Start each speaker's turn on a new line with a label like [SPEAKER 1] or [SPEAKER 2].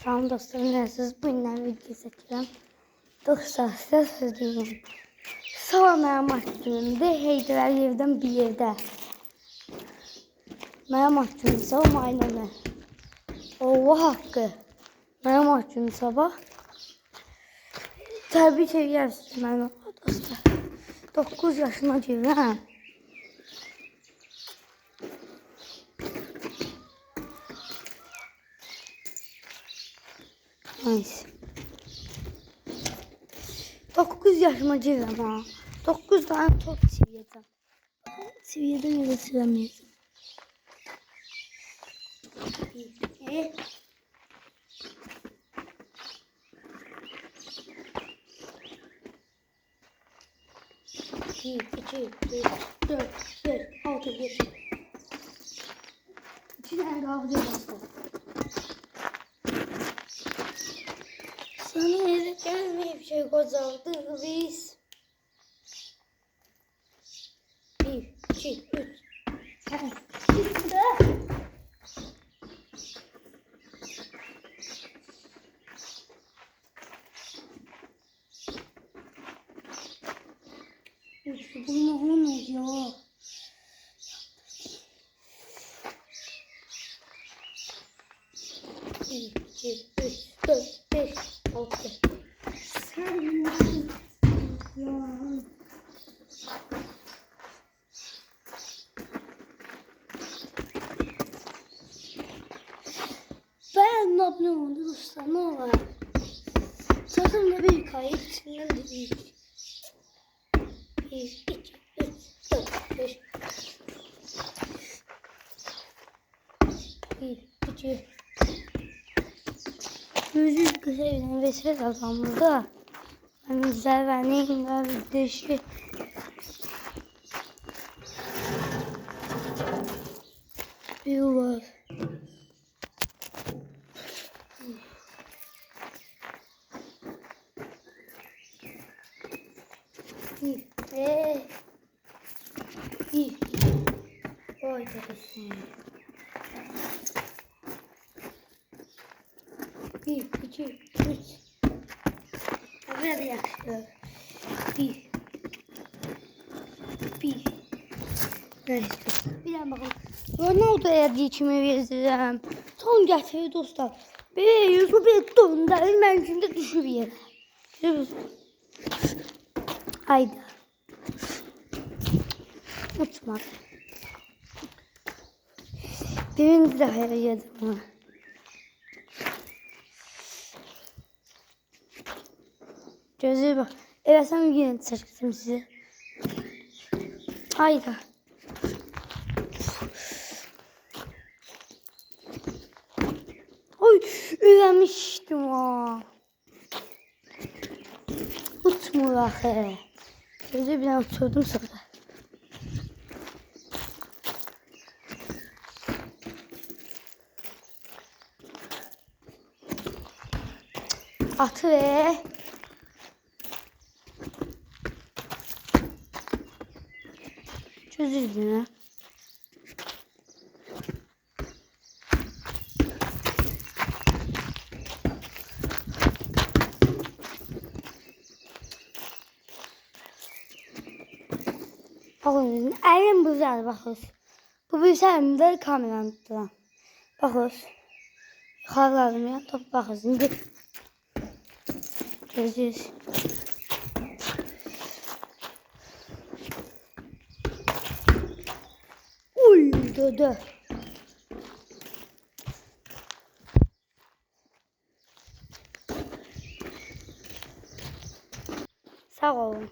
[SPEAKER 1] Salam dostlarım, nasılsınız? Bu gündən video çəkirəm. Dostlar, sizə söz deyim. Sabah mənim haqqımda Heydər Əliyevdən bir yerdə. Mənim haqqım sabah maynəmə. Allah haqqı. Mənim haqqım sabah. Təbrik edirsiniz mənim dostlar. 9 yaşına girəm. Neyse. 9 yaşıma girəm ha. 9 tane top seviyeceğim. Seviyeden ya da sevemeyeceğim. Bir, iki, üç, dört, beş, altı, yedi. İki tane kaldı yapalım. Sana eve gelmeyip şey kazandık biz. 1, 2, 3. Şimdi. Bu ne oluyor? Bir, iki, üç, dört, beş, altı. Sen ben ne yapıyorum dostlar, ne var? Sakın da bir kayıp içinden de bir. 1, 2, 3, 4, 5. 1, 2. Yüzü güzel vesile kazandı da. Ben güzel ve neyimler bir deşi. Bir var. Bir. Oy dedesi. 1, 2, 3. Buraya da yakışıyor. 1. Neyse. Bir an bakalım. Ronaldo'ya dikimi vereceğim. Son getirir dostlar. Bir YouTube ettiğinde ben şimdi düşür yere. Haydi. Uçmadı. Birinci de hayal yedim ona. Gözü bak. Evet, sen yine seçtim sizi. Haydi. Oy, öğrenmiştim ha. Uçmuyor ahı. Gözü bir an oturdum sonra. Atı ve çözüldü yine. Bakın, elim güzel bakın. Bu bir sende kameramda. Bakın. Yukarıladım ya, top bakın. Şimdi göreceğiz. Uy, dödü. Sağ olun.